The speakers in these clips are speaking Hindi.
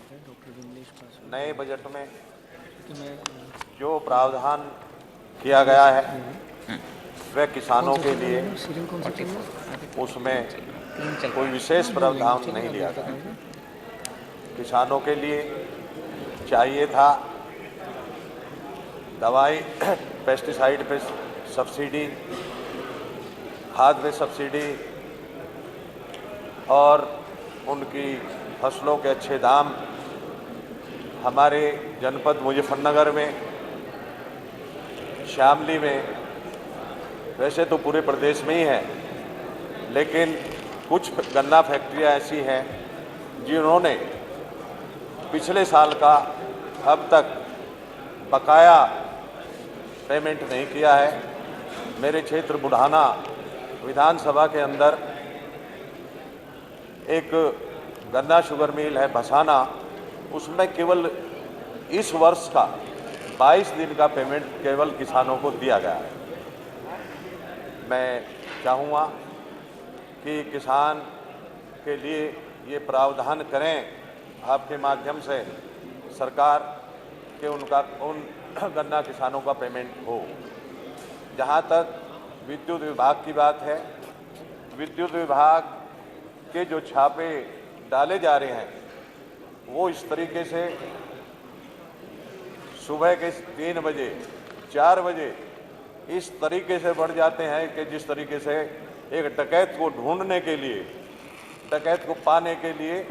नए बजट में जो प्रावधान किया गया है वह किसानों के लिए उसमें कोई विशेष प्रावधान नहीं लिया गया। किसानों के लिए चाहिए था दवाई पेस्टिसाइड पे सब्सिडी, खाद पे सब्सिडी और उनकी फसलों के अच्छे दाम। हमारे जनपद मुजफ्फरनगर में, शामली में, वैसे तो पूरे प्रदेश में ही है, लेकिन कुछ गन्ना फैक्ट्रियां ऐसी हैं जिन्होंने पिछले साल का अब तक बकाया पेमेंट नहीं किया है। मेरे क्षेत्र बुढ़ाना विधानसभा के अंदर एक गन्ना शुगर मिल है भसाना, उसमें केवल इस वर्ष का 22 दिन का पेमेंट केवल किसानों को दिया गया है। मैं चाहूँगा कि किसान के लिए ये प्रावधान करें आपके माध्यम से सरकार कि उन गन्ना किसानों का पेमेंट हो। जहाँ तक विद्युत विभाग की बात है, विद्युत विभाग के जो छापे डाले जा रहे हैं वो इस तरीके से सुबह के 3 बजे 4 बजे इस तरीके से बढ़ जाते हैं कि जिस तरीके से एक डकैत को ढूंढने के लिए, डकैत को पाने के लिए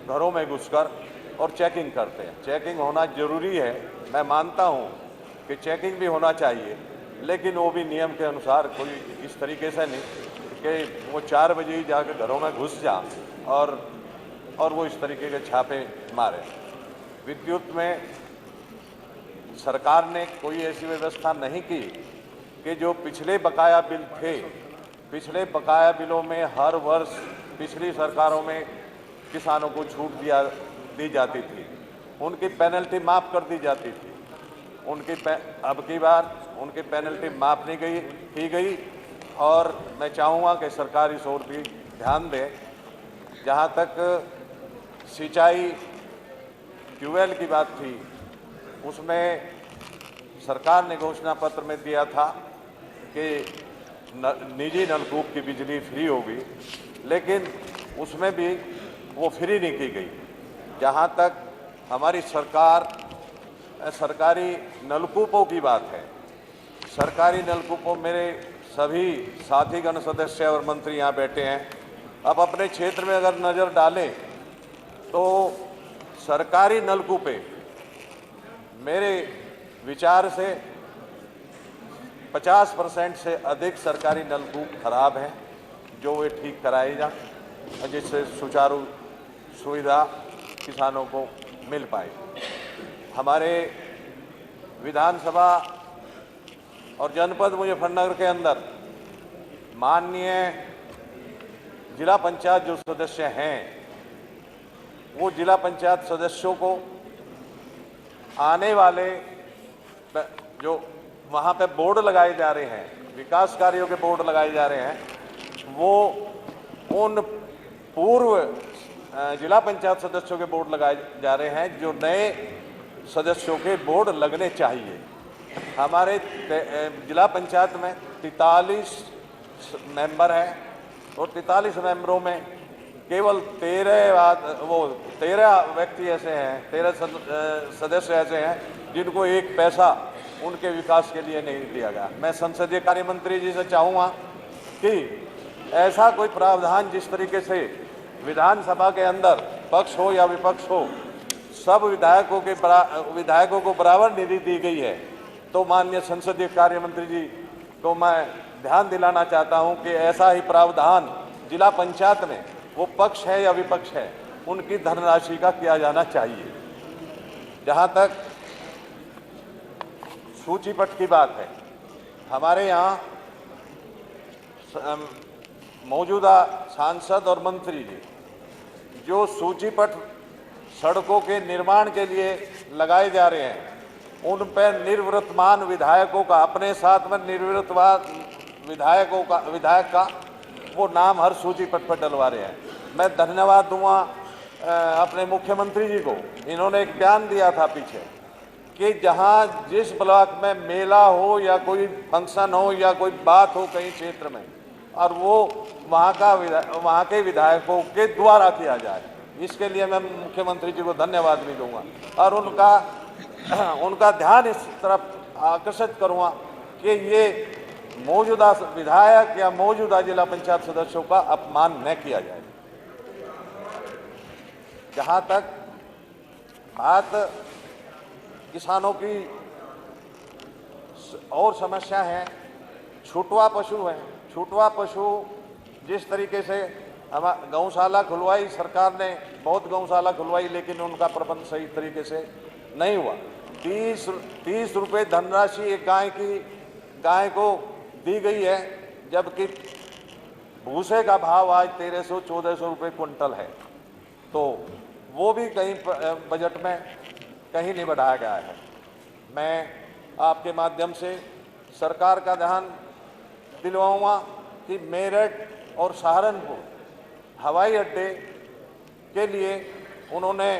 घरों में घुसकर और चेकिंग करते हैं। चेकिंग होना जरूरी है, मैं मानता हूं कि चेकिंग भी होना चाहिए, लेकिन वो भी नियम के अनुसार, कोई इस तरीके से नहीं कि वो 4 बजे ही जाकर घरों में घुस जा और वो इस तरीके के छापे मारे। विद्युत में सरकार ने कोई ऐसी व्यवस्था नहीं की कि जो पिछले बकाया बिल थे, पिछले बकाया बिलों में हर वर्ष पिछली सरकारों में किसानों को छूट दी जाती थी, उनकी पेनल्टी माफ़ कर दी जाती थी। अब की बार उनकी पेनल्टी माफ़ नहीं की गई और मैं चाहूँगा कि सरकार इस ओर भी ध्यान दे। जहाँ तक सिंचाई ट्यूबवेल की बात थी, उसमें सरकार ने घोषणा पत्र में दिया था कि निजी नलकूप की बिजली फ्री होगी, लेकिन उसमें भी वो फ्री नहीं की गई। जहाँ तक हमारी सरकारी नलकूपों की बात है, सरकारी नलकूपों, मेरे सभी साथीगण सदस्य और मंत्री यहाँ बैठे हैं, अब अपने क्षेत्र में अगर नज़र डालें तो सरकारी नलकूपें मेरे विचार से 50% से अधिक सरकारी नलकूप खराब हैं, जो वे ठीक कराए जाए जिससे सुचारू सुविधा किसानों को मिल पाए। हमारे विधानसभा और जनपद मुजफ्फरनगर के अंदर माननीय जिला पंचायत जो सदस्य हैं, वो जिला पंचायत सदस्यों को आने वाले जो वहाँ पे बोर्ड लगाए जा रहे हैं, विकास कार्यों के बोर्ड लगाए जा रहे हैं, वो उन पूर्व जिला पंचायत सदस्यों के बोर्ड लगाए जा रहे हैं जो नए सदस्यों के बोर्ड लगने चाहिए। हमारे जिला पंचायत में 43 मेंबर हैं और 43 मेंबरों में केवल 13 व्यक्ति ऐसे हैं, 13 सदस्य ऐसे हैं जिनको एक पैसा उनके विकास के लिए नहीं दिया गया। मैं संसदीय कार्य मंत्री जी से चाहूँगा कि ऐसा कोई प्रावधान जिस तरीके से विधानसभा के अंदर पक्ष हो या विपक्ष हो, सब विधायकों को बराबर निधि दी गई है, तो माननीय संसदीय कार्य मंत्री जी को मैं ध्यान दिलाना चाहता हूं कि ऐसा ही प्रावधान जिला पंचायत में, वो पक्ष है या विपक्ष है, उनकी धनराशि का किया जाना चाहिए। जहां तक सूचीपट की बात है, हमारे यहाँ मौजूदा सांसद और मंत्री जी जो सूचीपट सड़कों के निर्माण के लिए लगाए जा रहे हैं, उन पर निर्वृत्तमान विधायकों का, अपने साथ में विधायक का वो नाम हर सूचीपट पर डलवा रहे हैं। मैं धन्यवाद दूंगा अपने मुख्यमंत्री जी को इन्होंने एक बयान दिया था पीछे कि जहां जिस ब्लॉक में मेला हो या कोई फंक्शन हो या कोई बात हो कहीं क्षेत्र में, और वो वहाँ के विधायकों के द्वारा किया जाए। इसके लिए मैं मुख्यमंत्री जी को धन्यवाद भी दूंगा और उनका ध्यान इस तरफ आकर्षित करूँगा कि ये मौजूदा विधायक या मौजूदा जिला पंचायत सदस्यों का अपमान न किया जाए। जहाँ तक बात किसानों की और समस्या है, छूटवा पशु है। छूटवा पशु जिस तरीके से गौशाला खुलवाई सरकार ने, बहुत गौशाला खुलवाई, लेकिन उनका प्रबंध सही तरीके से नहीं हुआ। 30 रुपये धनराशि एक गाय को दी गई है, जबकि भूसे का भाव आज 1300-1400 रुपये क्विंटल है। तो वो भी कहीं बजट में कहीं नहीं बढ़ाया गया है। मैं आपके माध्यम से सरकार का ध्यान दिलवाऊंगा कि मेरठ और सहारनपुर हवाई अड्डे के लिए उन्होंने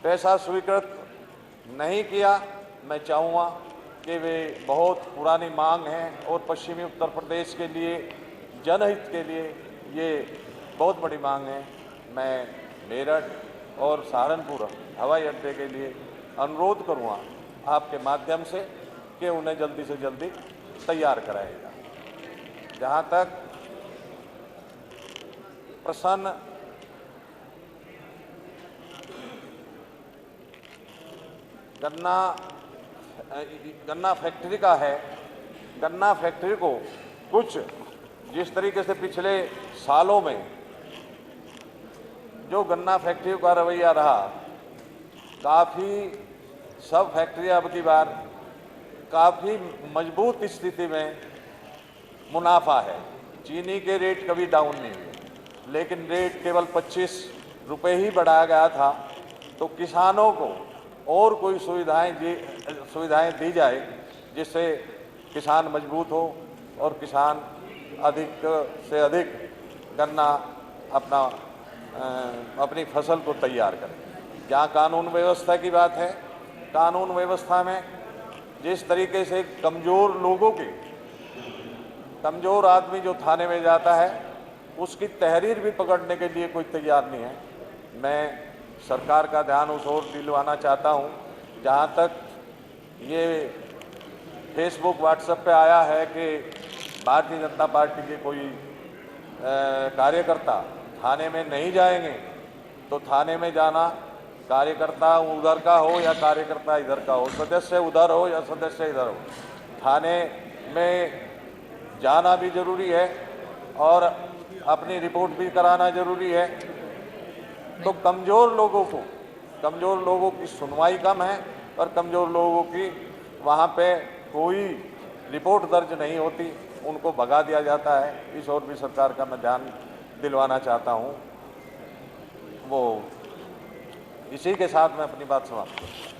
पैसा स्वीकृत नहीं किया। मैं चाहूँगा कि वे बहुत पुरानी मांग है और पश्चिमी उत्तर प्रदेश के लिए, जनहित के लिए ये बहुत बड़ी मांग है। मैं मेरठ और सहारनपुर हवाई अड्डे के लिए अनुरोध करूँगा आपके माध्यम से कि उन्हें जल्दी से जल्दी तैयार कराएगा। जहाँ तक प्रसन्न गन्ना फैक्ट्री का है, गन्ना फैक्ट्री को कुछ जिस तरीके से पिछले सालों में जो गन्ना फैक्ट्री का रवैया रहा, काफ़ी सब फैक्ट्रियाँ अब की बार काफ़ी मजबूत स्थिति में मुनाफा है। चीनी के रेट कभी डाउन नहीं हुए, लेकिन रेट केवल 25 रुपये ही बढ़ाया गया था। तो किसानों को और कोई सुविधाएं दी जाए जिससे किसान मजबूत हो और किसान अधिक से अधिक गन्ना अपनी फसल को तैयार करें। जहाँ कानून व्यवस्था की बात है, कानून व्यवस्था में जिस तरीके से कमज़ोर आदमी जो थाने में जाता है उसकी तहरीर भी पकड़ने के लिए कोई तैयार नहीं है। मैं सरकार का ध्यान उस ओर दिलवाना चाहता हूँ। जहाँ तक ये फेसबुक व्हाट्सएप पे आया है कि भारतीय जनता पार्टी के कोई कार्यकर्ता थाने में नहीं जाएंगे, तो थाने में जाना, कार्यकर्ता उधर का हो या कार्यकर्ता इधर का हो, सदस्य उधर हो या सदस्य इधर हो, थाने में जाना भी ज़रूरी है और अपनी रिपोर्ट भी कराना ज़रूरी है। तो कमज़ोर लोगों की सुनवाई कम है और कमज़ोर लोगों की वहाँ पे कोई रिपोर्ट दर्ज नहीं होती, उनको भगा दिया जाता है। इस ओर भी सरकार का मैं ध्यान दिलवाना चाहता हूँ। वो इसी के साथ मैं अपनी बात समाप्त करूँ।